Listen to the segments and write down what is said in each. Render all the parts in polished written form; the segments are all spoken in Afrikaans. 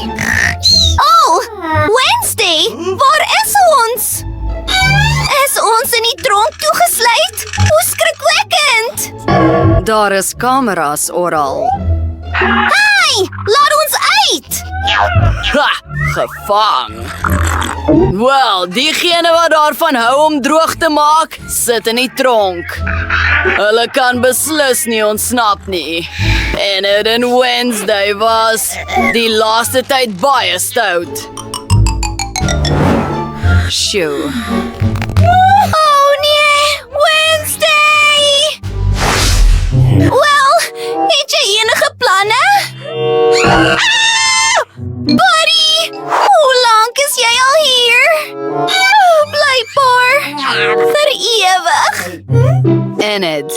Oh, Wednesday, waar is ons? Is ons in die tronk toegesluit? Hoe skrikwekkend! Daar is kameras oral. Hey, laat ons uit! Ha! Gevang! Wel, diegene wat daarvan hou om droog te maak, sit in die tronk. Hulle kan beslis nie ontsnap nie. Enid en Wednesday was die laaste tyd baie stout. Sjoe. Oh nee, Wednesday! Wel, het jy enige planne? Buddy, hoe lank is jy al hier? Blijkbaar vir ewig. Enid,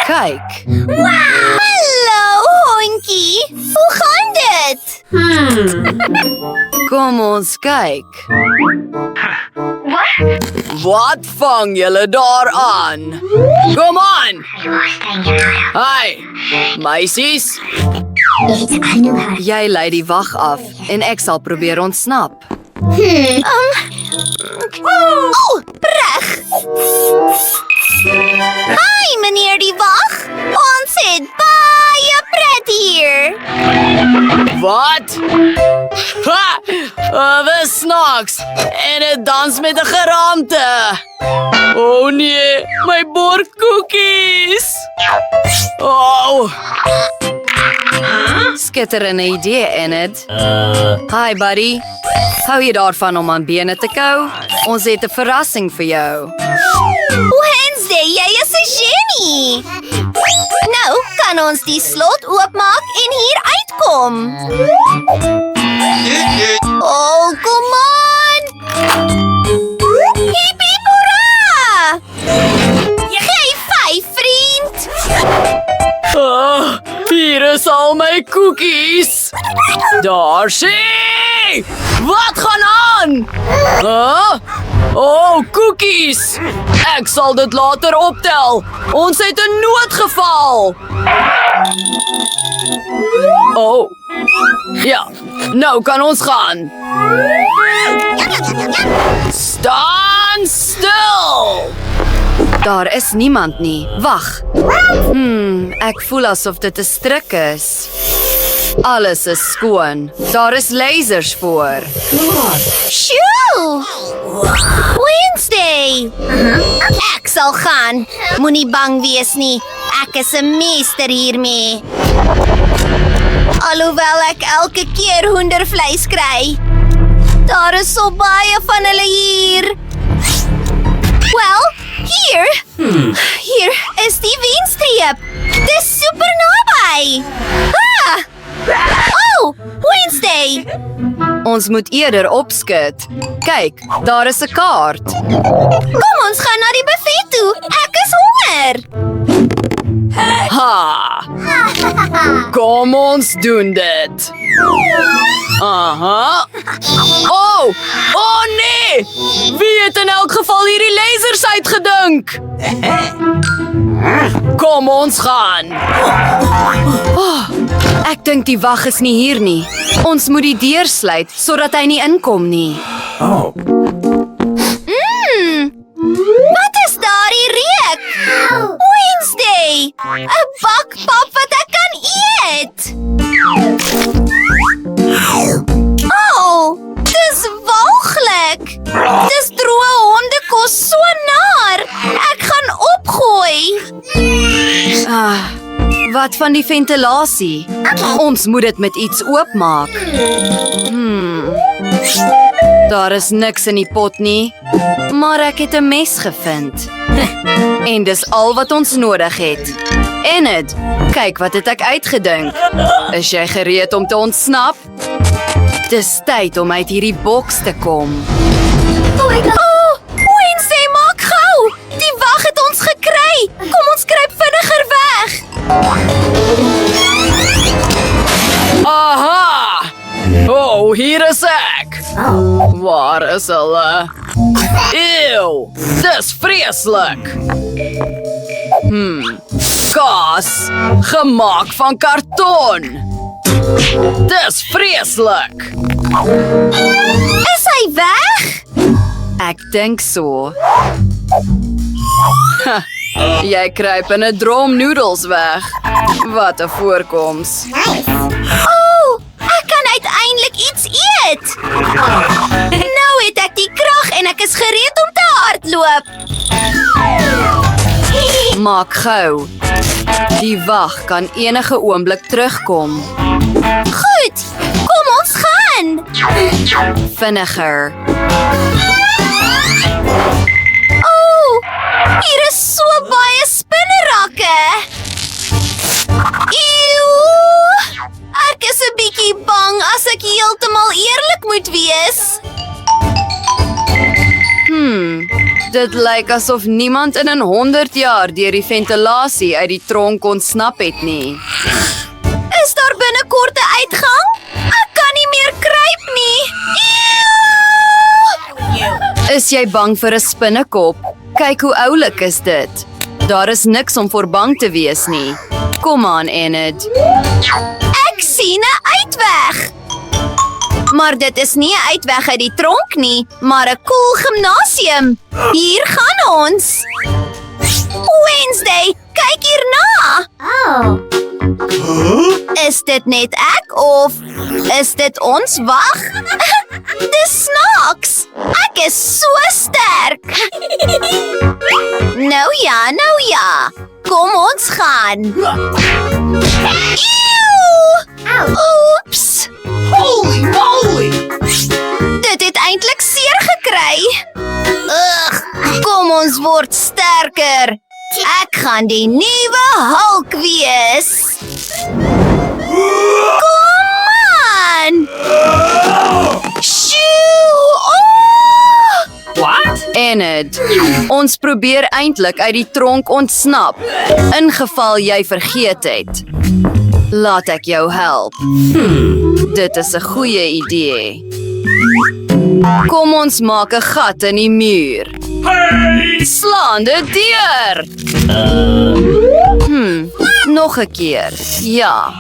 kyk. Hallo, hondjie. Hoe gaan dit? Kom ons kyk. Wat vang julle daar aan? Kom aan! Hi, meisies. Jy lei die wag af en ek sal probeer ontsnap. Oh, reg. Hi, meneer die wag. Ons het baie pret hier. Wat? Ha! Dis snaaks. En het dans met 'n geraamte. Oh nee, my bordkoekies. Oh. Skitterende idee, Enid. Hi, buddy. Hou jy daarvan om aan bene te kou? Ons het 'n verrassing vir jou. Wednesday, jy is 'n genie. Nou kan ons die slot oopmaak en hier uitkom. Oh, kom aan. Hip hip hoera! Geef 5, vriend. Hier is al my koekies. Darcy! Wat gaan aan? Oh, koekies. Ek sal dit later optel. Ons het 'n noodgeval. Oh. Ja, nou kan ons gaan. Staan stil! Daar is niemand nie. Wag. Ek voel asof dit 'n struik is. Alles is skoon. Daar is lasers voor. Shoo! Wednesday. Ek sal gaan. Moenie bang wees nie. Ek is 'n meester hiermee. Alhoewel ek elke keer hoendervleis kry. Daar is so baie van hulle hier. Wel, hier is die wenstreep. Dis super naby. Ah! Oh, Wednesday. Ons moet eerder opskud. Kyk, daar is 'n kaart. Kom ons gaan na die buffet toe. Ek is honger. Ha! Kom ons doen dit. Aha. Oh nee! Wie het in elk geval hierdie lasers uitgedink? Kom ons gaan. Ek dink die wag is nie hier nie. Ons moet die deur sluit sodat hy nie inkom nie. Wat is daardie reuk? Wednesday, 'n bak pap wat ek kan eet. Oh, dis walglik. Dis droë hondekos, so naar. Ek gaan opgooi. Wat van die ventilasie? Ons moet dit met iets oopmaak. Daar is niks in die pot nie, maar ek het 'n mes gevind. En dis al wat ons nodig het. Enid, kyk wat het ek uitgedink. Is jy gereed om te ontsnap? Dis tyd om uit hierdie boks te kom. Oh, Wednesday, maak gou. Die wag het ons gekry. Kom ons kruip vinniger weg. Aha! Oh, hier is ek. Waar is hulle? Ew, dis vreeslik. Kaas, gemaak van karton. Dis vreeslik. Is hy weg? Ek dink so. Jy kruip in 'n drom noedels weg. Wat 'n voorkoms. Ek kan uiteindelik iets eet. Nou het ek die krag en ek is gereed om te hardloop. Maak gou. Die wag kan enige oomblik terugkom. Goed, kom ons gaan. Vinniger. Hier is so baie spinnerakke. Eeuw! Ek is 'n bietjie bang as ek heeltemal eerlik moet wees. Dit lyk asof niemand in 100 jaar deur die ventilasie uit die tronk ontsnap het nie. Is daar binnekort 'n uitgang? Ek kan nie meer kruip nie. Eeuw! Is jy bang vir 'n spinnekop? Kyk hoe oulik is dit. Daar is niks om voor bang te wees nie. Kom aan, Enid. Ek sien 'n uitweg. Maar dit is nie 'n uitweg uit die tronk nie, maar 'n cool gimnasium. Hier gaan ons. Wednesday, kyk hierna. Is dit net ek of is dit ons wag? Dis snaaks. Ek is so sterk. Nou ja. Kom ons gaan. Eeuw! Oeps. Holy moly! Dit het eintlik seer gekry. Ugh, kom ons word sterker. Ek gaan die nuwe Hulk wees. Kom aan! Shoo! What? Enid, ons probeer eintlik uit die tronk ontsnap, in geval jy vergeet het. Laat ek jou help. Dit is 'n goeie idee. Kom ons maak 'n gat in die muur. Slaan dit deur. Nog 'n keer. Ja.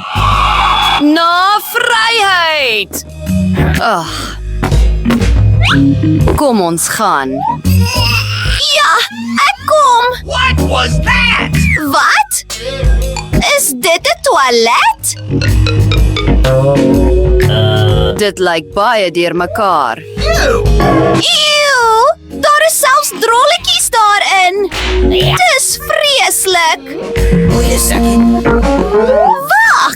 Na vryheid. Kom ons gaan. Ja, ek kom. What was that? Wat? Is dit 'n toilet? Dit lyk baie deurmekaar. Eeuw, daar is selfs drolletjies daarin. Dis vreeslik. Wait a second. Wag.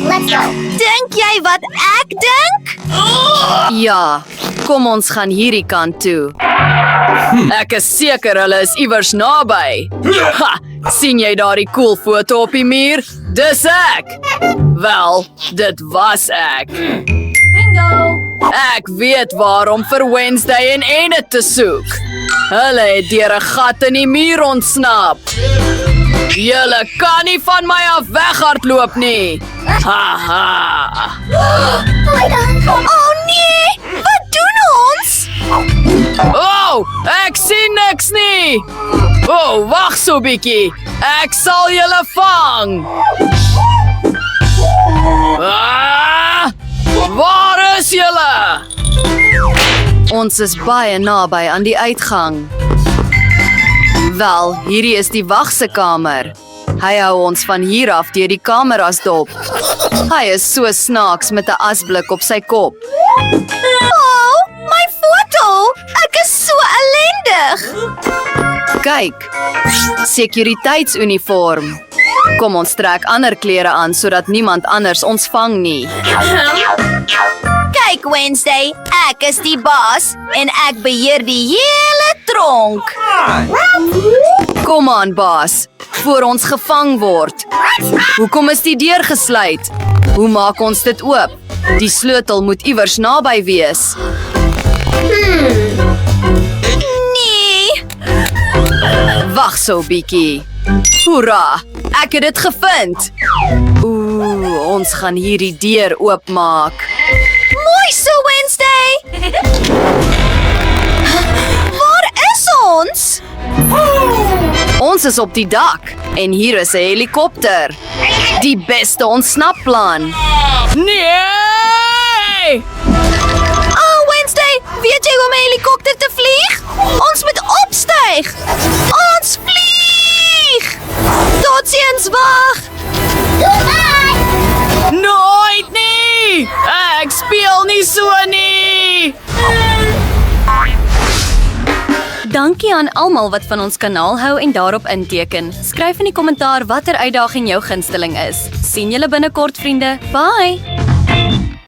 Let's go. Dink jy wat ek dink? Ja, kom ons gaan hierdie kant toe. Ek is seker hulle is iewers naby. Ha, sien jy daardie cool foto op die muur? Dis ek. Wel, dit was ek. Bingo. Ek weet waarom vir Wednesday en Enid te soek. Hulle het deur 'n gat in die muur ontsnap. Julle kan nie van my af weghardloop nie. Haha. Oh nee, wat doen ons? Oh, ek sien niks nie. Oh, wag so bietjie. Ek sal julle vang. Waar is julle? Ons is baie naby aan die uitgang. Wel, hierdie is die wag se kamer. Hy hou ons van hier af deur die kameras dop. Hy is so snaaks met 'n asblik op sy kop. Oh, my foto. Ek is so ellendig. Kyk, sekuriteitsuniform. Kom ons trek ander klere aan sodat niemand anders ons vang nie. Kyk Wednesday, ek is die baas en ek beheer die hele tronk. Kom aan, baas, voor ons gevang word. Hoekom is die deur gesluit? Hoe maak ons dit oop? Die sleutel moet iewers naby wees. Nee. Wag so bietjie. Hoera, ek het dit gevind. Ons gaan hierdie deur oopmaak. Mooi so Wednesday. Waar is ons? Ons is op die dak en hier is 'n helikopter. Die beste ontsnapplan. Nee! Oh, Wednesday, weet jy hoe om 'n helikopter te vlieg? Ons moet opstyg. Ons vlieg. Totsiens, wag. Nooit nie! Ek speel nie so nie! Dankie aan almal wat van ons kanaal hou en daarop inteken. Skryf in die kommentaar watter uitdaging jou gunsteling is. Sien julle binnekort, vriende. Bye!